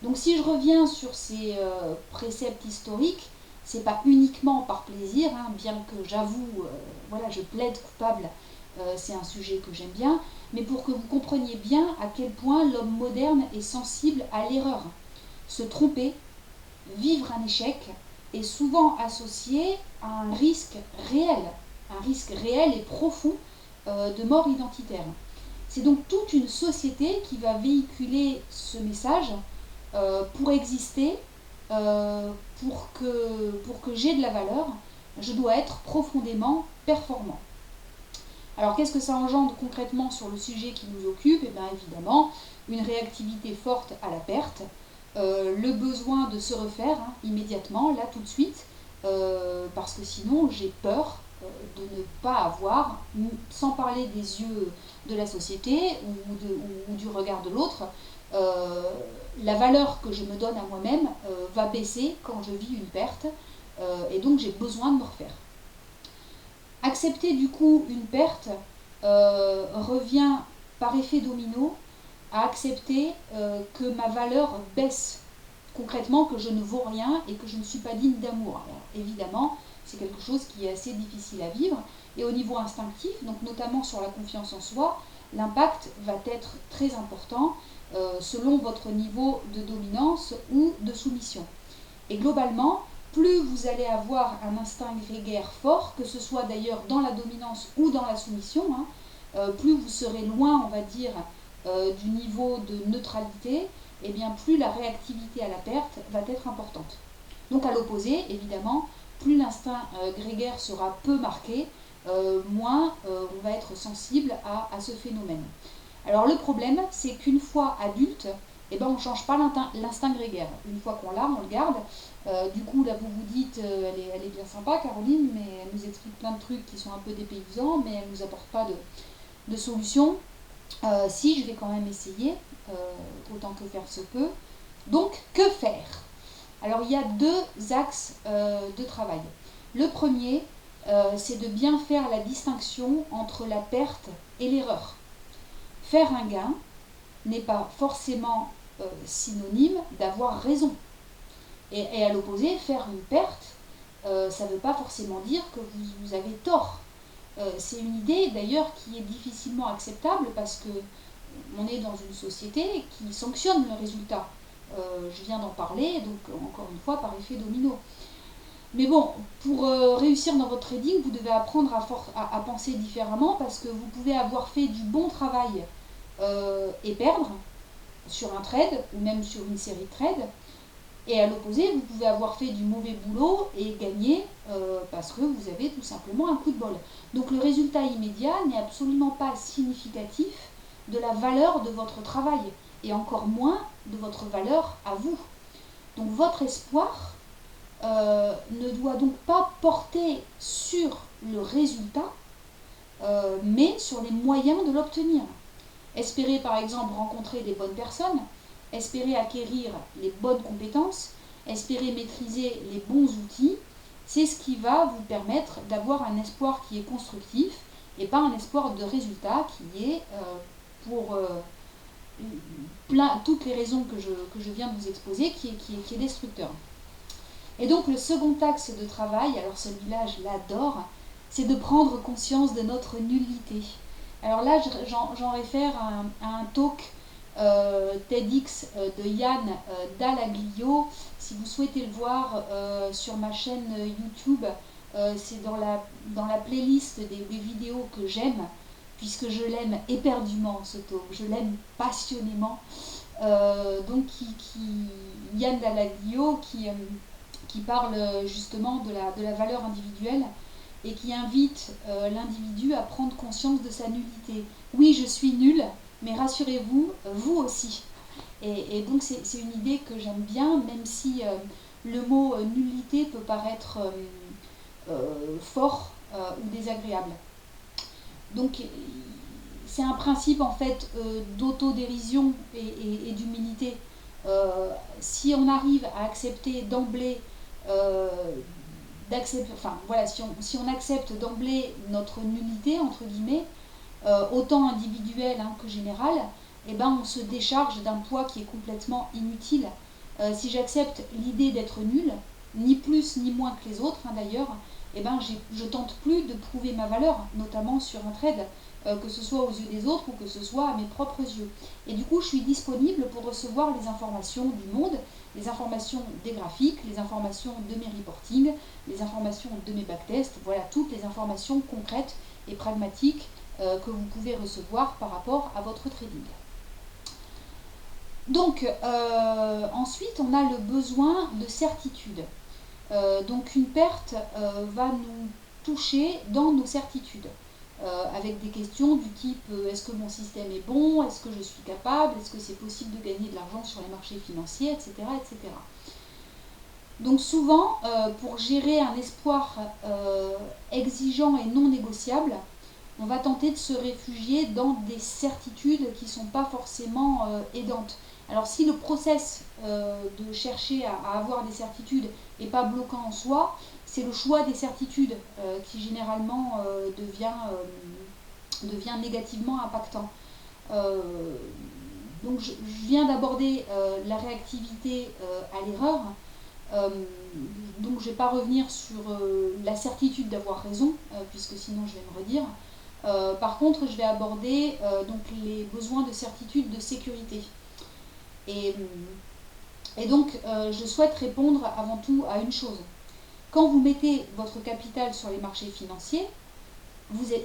Donc si je reviens sur ces préceptes historiques, c'est pas uniquement par plaisir, hein, bien que j'avoue, voilà, je plaide coupable, c'est un sujet que j'aime bien, mais pour que vous compreniez bien à quel point l'homme moderne est sensible à l'erreur. Se tromper, vivre un échec, est souvent associé à un risque réel et profond de mort identitaire. C'est donc toute une société qui va véhiculer ce message pour exister, pour que j'ai de la valeur, je dois être profondément performant. Alors qu'est-ce que ça engendre concrètement sur le sujet qui nous occupe? Eh bien évidemment, une réactivité forte à la perte, le besoin de se refaire immédiatement, là tout de suite, parce que sinon j'ai peur de ne pas avoir, sans parler des yeux de la société ou du regard de l'autre, la valeur que je me donne à moi-même va baisser quand je vis une perte, et donc j'ai besoin de me refaire. Accepter du coup une perte revient par effet domino à accepter que ma valeur baisse, concrètement que je ne vaux rien et que je ne suis pas digne d'amour. Alors évidemment, c'est quelque chose qui est assez difficile à vivre, et au niveau instinctif, donc notamment sur la confiance en soi, l'impact va être très important selon votre niveau de dominance ou de soumission. Et globalement, plus vous allez avoir un instinct grégaire fort, que ce soit d'ailleurs dans la dominance ou dans la soumission, plus vous serez loin, on va dire, du niveau de neutralité, et bien plus la réactivité à la perte va être importante. Donc à l'opposé, évidemment, plus l'instinct grégaire sera peu marqué, moins on va être sensible à ce phénomène. Alors le problème, c'est qu'une fois adulte, eh ben, on ne change pas l'instinct grégaire. Une fois qu'on l'a, on le garde. Du coup, là, vous vous dites, elle est bien sympa, Caroline, mais elle nous explique plein de trucs qui sont un peu dépaysants, mais elle ne nous apporte pas de solution. Si, je vais quand même essayer, autant que faire se peut. Donc, que faire? Alors, il y a deux axes de travail. Le premier, c'est de bien faire la distinction entre la perte et l'erreur. Faire un gain n'est pas forcément synonyme d'avoir raison. Et à l'opposé, faire une perte, ça ne veut pas forcément dire que vous avez tort. C'est une idée d'ailleurs qui est difficilement acceptable parce que on est dans une société qui sanctionne le résultat. Je viens d'en parler, donc encore une fois par effet domino. Mais bon, pour réussir dans votre trading, vous devez apprendre à penser différemment, parce que vous pouvez avoir fait du bon travail et perdre sur un trade ou même sur une série de trades. Et à l'opposé, vous pouvez avoir fait du mauvais boulot et gagner parce que vous avez tout simplement un coup de bol. Donc le résultat immédiat n'est absolument pas significatif de la valeur de votre travail, et encore moins de votre valeur à vous. Donc votre espoir ne doit donc pas porter sur le résultat, mais sur les moyens de l'obtenir. Espérer par exemple rencontrer des bonnes personnes, espérer acquérir les bonnes compétences, espérer maîtriser les bons outils, c'est ce qui va vous permettre d'avoir un espoir qui est constructif et pas un espoir de résultat qui est pour toutes les raisons que je viens de vous exposer, qui est destructeur. Et donc le second axe de travail, alors celui-là je l'adore, c'est de prendre conscience de notre nullité. Alors là j'en réfère à un talk TEDx de Yann Dallaglio. Si vous souhaitez le voir sur ma chaîne YouTube, c'est dans la playlist des vidéos que j'aime, puisque je l'aime éperdument ce talk, je l'aime passionnément. Donc Yann Dallaglio qui parle justement de la valeur individuelle et qui invite l'individu à prendre conscience de sa nullité. Oui, je suis nul, mais rassurez-vous, vous aussi. Et donc c'est une idée que j'aime bien, même si le mot nullité peut paraître fort ou désagréable. Donc c'est un principe en fait d'autodérision et d'humilité. Si on arrive à accepter d'emblée si on accepte d'emblée notre nullité entre guillemets, autant individuelle que générale, eh ben on se décharge d'un poids qui est complètement inutile. Si j'accepte l'idée d'être nul, ni plus ni moins que les autres d'ailleurs, eh ben je tente plus de prouver ma valeur, notamment sur un trade, que ce soit aux yeux des autres ou que ce soit à mes propres yeux. Et du coup, je suis disponible pour recevoir les informations du monde, les informations des graphiques, les informations de mes reportings, les informations de mes backtests, voilà, toutes les informations concrètes et pragmatiques que vous pouvez recevoir par rapport à votre trading. Donc, ensuite, on a le besoin de certitude. Donc, une perte va nous toucher dans nos certitudes. Avec des questions du type est-ce que mon système est bon, est-ce que je suis capable, est-ce que c'est possible de gagner de l'argent sur les marchés financiers, etc. etc. Donc souvent, pour gérer un espoir exigeant et non négociable, on va tenter de se réfugier dans des certitudes qui ne sont pas forcément aidantes. Alors si le process de chercher à avoir des certitudes n'est pas bloquant en soi, c'est le choix des certitudes qui généralement devient négativement impactant. Donc je viens d'aborder la réactivité à l'erreur. Donc je ne vais pas revenir sur la certitude d'avoir raison, puisque sinon je vais me redire. Par contre, je vais aborder donc les besoins de certitude de sécurité. Et donc, je souhaite répondre avant tout à une chose. Quand vous mettez votre capital sur les marchés financiers,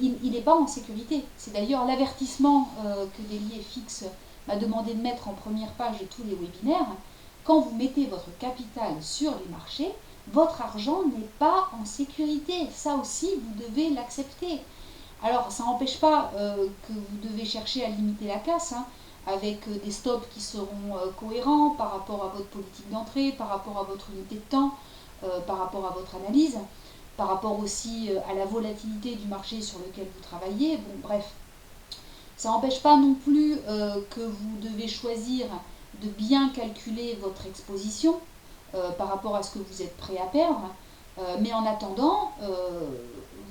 il n'est pas en sécurité. C'est d'ailleurs l'avertissement que DailyFX m'a demandé de mettre en première page de tous les webinaires. Quand vous mettez votre capital sur les marchés, votre argent n'est pas en sécurité. Ça aussi, vous devez l'accepter. Alors, ça n'empêche pas que vous devez chercher à limiter la casse, avec des stops qui seront cohérents par rapport à votre politique d'entrée, par rapport à votre unité de temps, par rapport à votre analyse, par rapport aussi à la volatilité du marché sur lequel vous travaillez. Bon, bref, ça n'empêche pas non plus que vous devez choisir de bien calculer votre exposition par rapport à ce que vous êtes prêt à perdre. Mais en attendant,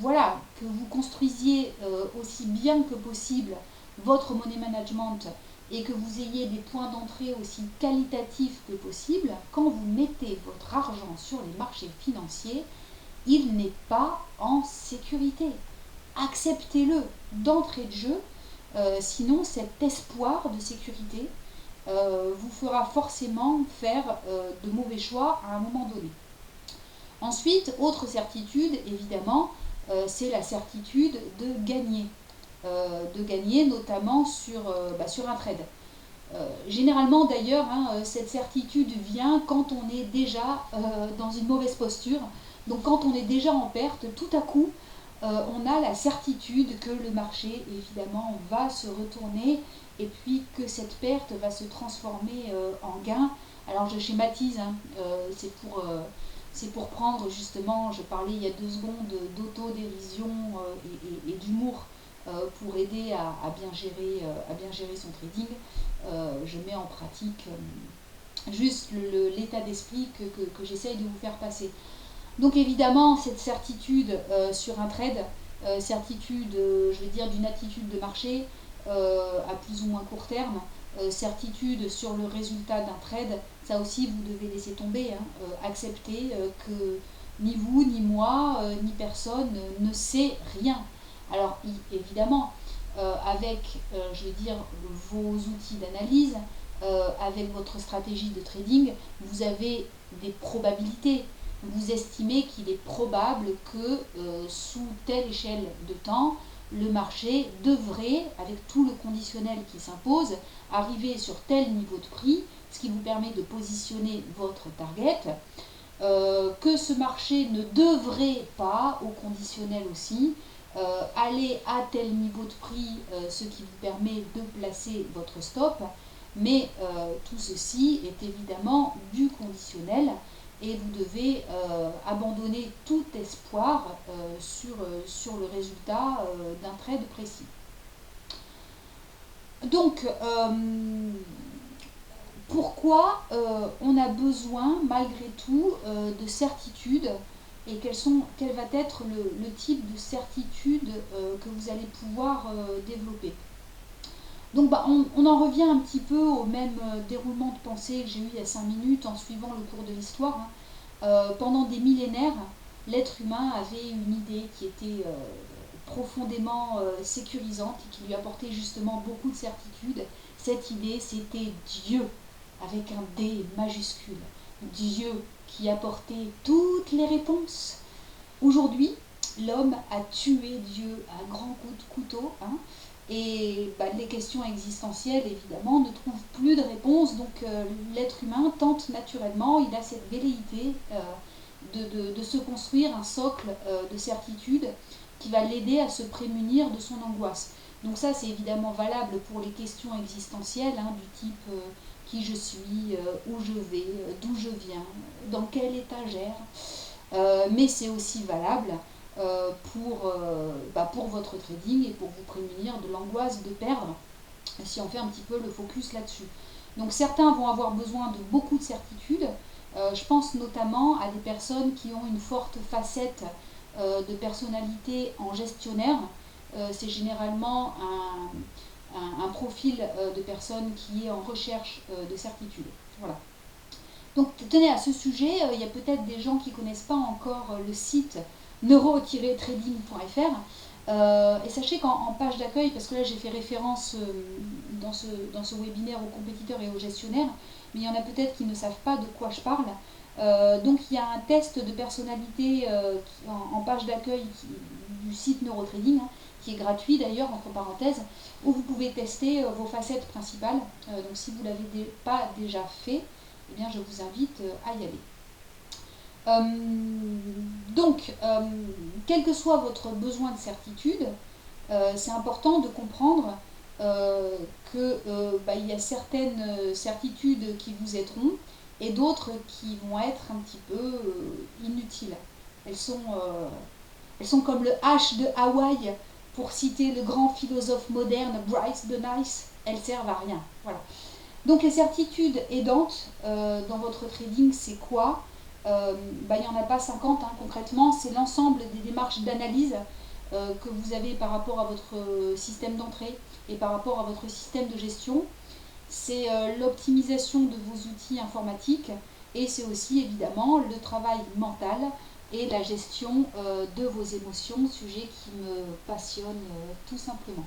voilà, que vous construisiez aussi bien que possible votre money management et que vous ayez des points d'entrée aussi qualitatifs que possible, quand vous mettez votre argent sur les marchés financiers, il n'est pas en sécurité. Acceptez-le d'entrée de jeu, sinon cet espoir de sécurité vous fera forcément faire de mauvais choix à un moment donné. Ensuite, autre certitude, évidemment, c'est la certitude de gagner. Notamment sur un trade. Généralement d'ailleurs, cette certitude vient quand on est déjà dans une mauvaise posture. Donc quand on est déjà en perte, tout à coup, on a la certitude que le marché, évidemment, va se retourner et puis que cette perte va se transformer en gain. Alors je schématise, c'est pour prendre justement, je parlais il y a 2 secondes d'autodérision et d'humour pour aider à bien gérer son trading. Je mets en pratique juste l'état d'esprit que j'essaye de vous faire passer. Donc évidemment, cette certitude sur un trade, certitude, je vais dire, d'une attitude de marché à plus ou moins court terme, certitude sur le résultat d'un trade, ça aussi vous devez laisser tomber, accepter que ni vous, ni moi, ni personne ne sait rien. Alors évidemment, avec, je veux dire, vos outils d'analyse, avec votre stratégie de trading, vous avez des probabilités. Vous estimez qu'il est probable que sous telle échelle de temps, le marché devrait, avec tout le conditionnel qui s'impose, arriver sur tel niveau de prix, ce qui vous permet de positionner votre target, que ce marché ne devrait pas, au conditionnel aussi, aller à tel niveau de prix, ce qui vous permet de placer votre stop, mais tout ceci est évidemment du conditionnel et vous devez abandonner tout espoir sur le résultat d'un trade précis. Donc, pourquoi on a besoin malgré tout de certitude et quel va être le type de certitude que vous allez pouvoir développer. Donc on en revient un petit peu au même déroulement de pensée que j'ai eu il y a 5 minutes en suivant le cours de l'histoire. Pendant des millénaires, l'être humain avait une idée qui était profondément sécurisante et qui lui apportait justement beaucoup de certitude. Cette idée, c'était Dieu, avec un D majuscule. Dieu qui apportait toutes les réponses. Aujourd'hui, l'homme a tué Dieu à grands coups de couteau, et les questions existentielles, évidemment, ne trouvent plus de réponse. Donc l'être humain tente naturellement, il a cette velléité de se construire un socle de certitude qui va l'aider à se prémunir de son angoisse. Donc ça, c'est évidemment valable pour les questions existentielles, du type qui je suis, où je vais, d'où je viens, dans quelle étagère. Mais c'est aussi valable pour votre trading et pour vous prémunir de l'angoisse de perdre, si on fait un petit peu le focus là-dessus. Donc certains vont avoir besoin de beaucoup de certitude. Je pense notamment à des personnes qui ont une forte facette de personnalité en gestionnaire. C'est généralement un profil de personne qui est en recherche de certitude. Voilà. Donc tenez, à ce sujet, il y a peut-être des gens qui ne connaissent pas encore le site neuro-trading.fr. Et sachez qu'en page d'accueil, parce que là j'ai fait référence dans ce webinaire aux compétiteurs et aux gestionnaires, mais il y en a peut-être qui ne savent pas de quoi je parle. Donc il y a un test de personnalité en page d'accueil du site Neurotrading, qui est gratuit d'ailleurs, entre parenthèses, où vous pouvez tester vos facettes principales. Donc si vous ne l'avez pas déjà fait, eh bien, je vous invite à y aller. Donc, quel que soit votre besoin de certitude, c'est important de comprendre qu'il y a certaines certitudes qui vous aideront et d'autres qui vont être un petit peu inutiles. Elles sont comme le H de Hawaï, pour citer le grand philosophe moderne Bryce de Nice, elles servent à rien. Voilà. Donc les certitudes aidantes dans votre trading, c'est quoi? Il n'y en a pas 50 concrètement, c'est l'ensemble des démarches d'analyse que vous avez par rapport à votre système d'entrée et par rapport à votre système de gestion. C'est l'optimisation de vos outils informatiques et c'est aussi évidemment le travail mental et la gestion de vos émotions, sujet qui me passionne tout simplement.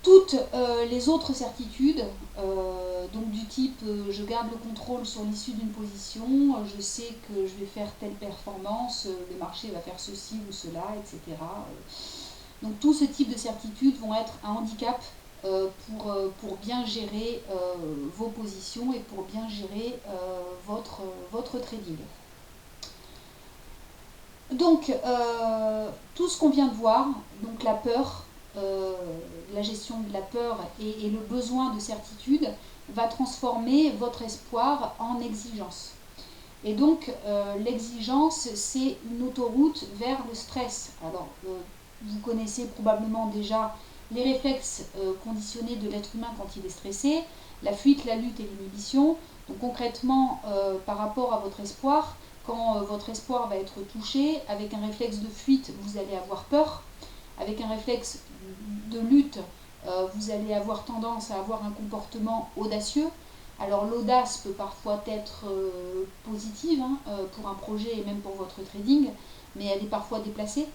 Toutes les autres certitudes, donc du type je garde le contrôle sur l'issue d'une position, je sais que je vais faire telle performance, le marché va faire ceci ou cela, etc. Donc tout ce type de certitudes vont être un handicap pour bien gérer vos positions et pour bien gérer votre trading. Donc tout ce qu'on vient de voir, donc la peur, la gestion de la peur et le besoin de certitude va transformer votre espoir en exigence. Et donc l'exigence, c'est une autoroute vers le stress. Alors vous connaissez probablement déjà les réflexes conditionnés de l'être humain quand il est stressé, la fuite, la lutte et l'inhibition. Donc concrètement, par rapport à votre espoir, quand votre espoir va être touché, avec un réflexe de fuite, vous allez avoir peur. Avec un réflexe de lutte, vous allez avoir tendance à avoir un comportement audacieux. Alors l'audace peut parfois être positive pour un projet et même pour votre trading, mais elle est parfois déplacée.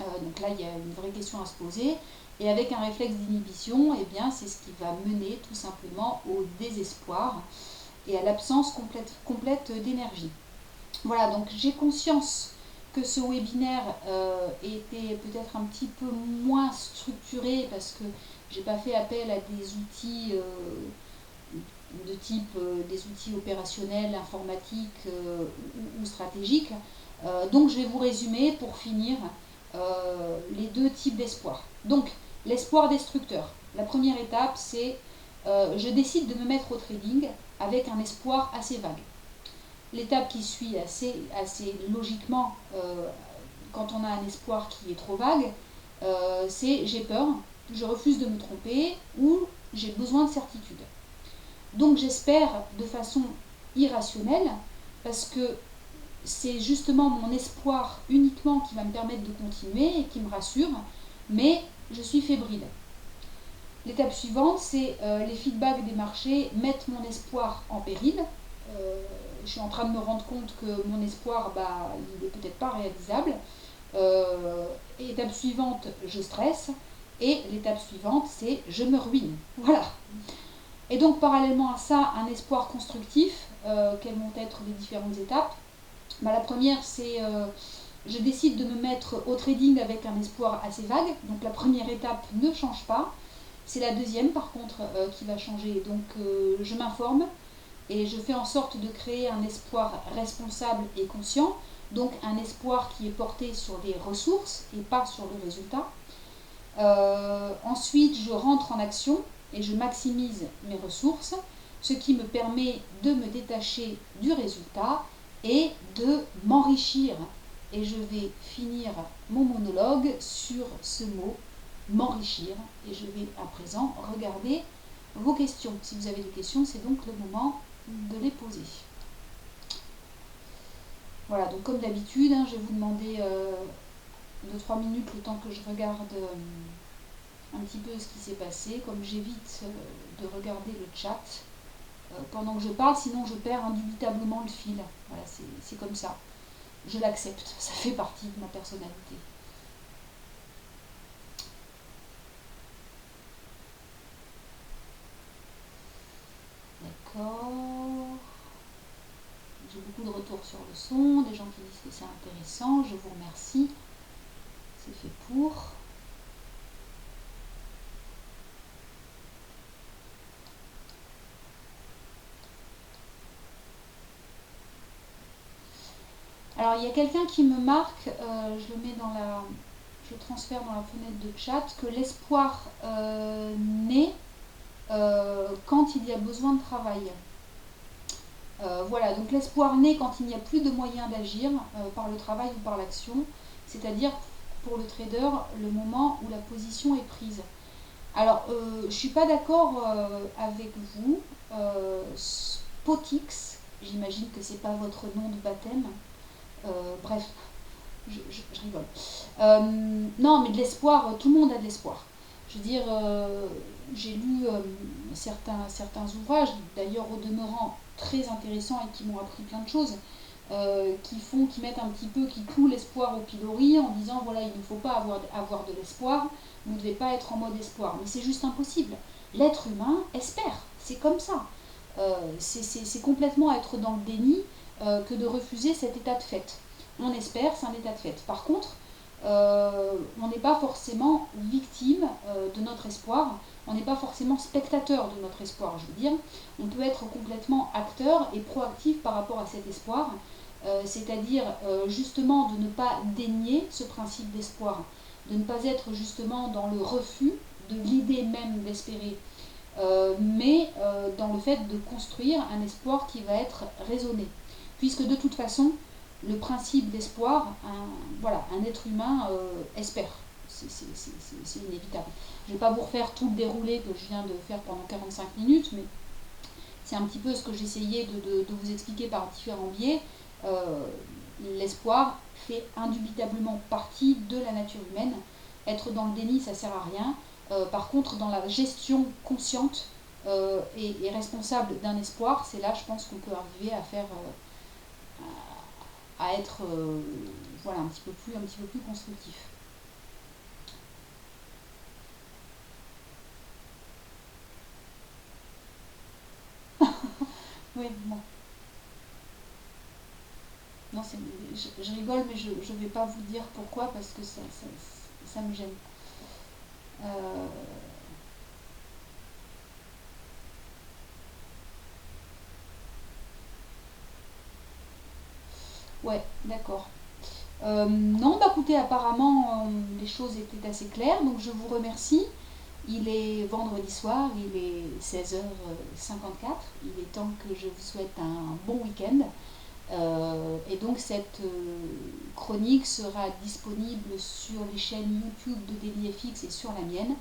Donc là, il y a une vraie question à se poser. Et avec un réflexe d'inhibition, eh bien, c'est ce qui va mener tout simplement au désespoir et à l'absence complète d'énergie. Voilà, donc j'ai conscience que ce webinaire était peut-être un petit peu moins structuré parce que j'ai pas fait appel à des outils de type des outils opérationnels, informatiques ou stratégiques. Donc je vais vous résumer pour finir les deux types d'espoir. Donc l'espoir destructeur. La première étape, c'est je décide de me mettre au trading avec un espoir assez vague. L'étape qui suit assez logiquement quand on a un espoir qui est trop vague, c'est j'ai peur, je refuse de me tromper ou j'ai besoin de certitude. Donc j'espère de façon irrationnelle parce que c'est justement mon espoir uniquement qui va me permettre de continuer et qui me rassure, mais je suis fébrile. L'étape suivante, c'est les feedbacks des marchés mettent mon espoir en péril. Je suis en train de me rendre compte que mon espoir, il n'est peut-être pas réalisable. Étape suivante, je stresse. Et l'étape suivante, c'est je me ruine. Voilà. Et donc, parallèlement à ça, un espoir constructif. Quelles vont être les différentes étapes? La première, c'est je décide de me mettre au trading avec un espoir assez vague. Donc, la première étape ne change pas. C'est la deuxième, par contre, qui va changer. Donc, je m'informe et je fais en sorte de créer un espoir responsable et conscient. Donc, un espoir qui est porté sur les ressources et pas sur le résultat. Ensuite, je rentre en action et je maximise mes ressources, ce qui me permet de me détacher du résultat et de m'enrichir. Et je vais finir mon monologue sur ce mot, m'enrichir. Et je vais à présent regarder vos questions. Si vous avez des questions, c'est donc le moment de les poser. Voilà, donc comme d'habitude, je vais vous demander 2-3 minutes le temps que je regarde un petit peu ce qui s'est passé, comme j'évite de regarder le chat pendant que je parle, sinon je perds indubitablement le fil. Voilà, c'est comme ça. Je l'accepte, ça fait partie de ma personnalité. D'accord. J'ai beaucoup de retours sur le son, des gens qui disent que c'est intéressant, je vous remercie. C'est fait pour. Alors il y a quelqu'un qui me marque, je le mets dans la, je transfère dans la fenêtre de chat, que l'espoir naît quand il y a besoin de travail. Voilà, donc l'espoir naît quand il n'y a plus de moyens d'agir par le travail ou par l'action, c'est-à-dire pour le trader, le moment où la position est prise. Alors, je ne suis pas d'accord avec vous. Spotix, j'imagine que c'est pas votre nom de baptême. Bref, je rigole. Non, mais de l'espoir, tout le monde a de l'espoir. Je veux dire, j'ai lu certains ouvrages, d'ailleurs au demeurant très intéressants et qui m'ont appris plein de choses, qui mettent un petit peu, qui clouent l'espoir au pilori en disant voilà, il ne faut pas avoir de l'espoir, vous ne devez pas être en mode espoir. Mais c'est juste impossible. L'être humain espère, c'est comme ça. C'est complètement être dans le déni que de refuser cet état de fait. On espère, c'est un état de fait. Par contre, on n'est pas forcément victime de notre espoir, on n'est pas forcément spectateur de notre espoir, je veux dire. On peut être complètement acteur et proactif par rapport à cet espoir, c'est-à-dire justement de ne pas dénier ce principe d'espoir, de ne pas être justement dans le refus de l'idée même d'espérer, mais dans le fait de construire un espoir qui va être raisonné. Puisque de toute façon, le principe d'espoir, un être humain espère. C'est inévitable. Je ne vais pas vous refaire tout le déroulé que je viens de faire pendant 45 minutes, mais c'est un petit peu ce que j'essayais de vous expliquer par différents biais. L'espoir fait indubitablement partie de la nature humaine. Être dans le déni, ça ne sert à rien. Par contre, dans la gestion consciente et responsable d'un espoir, c'est là, je pense, qu'on peut arriver à faire... à être un petit peu plus constructif. Oui, bon. Non, je rigole, mais je ne vais pas vous dire pourquoi parce que ça me gêne. Euh, ouais, d'accord. Non, bah écoutez, apparemment les choses étaient assez claires, donc je vous remercie. Il est vendredi soir, il est 16h54. Il est temps que je vous souhaite un bon week-end. Et donc cette chronique sera disponible sur les chaînes YouTube de DailyFX et sur la mienne.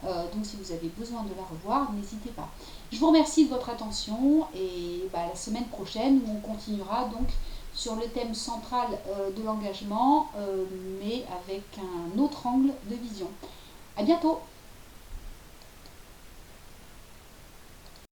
Donc si vous avez besoin de la revoir, n'hésitez pas. Je vous remercie de votre attention et bah, la semaine prochaine où on continuera donc sur le thème central de l'engagement, mais avec un autre angle de vision. À bientôt!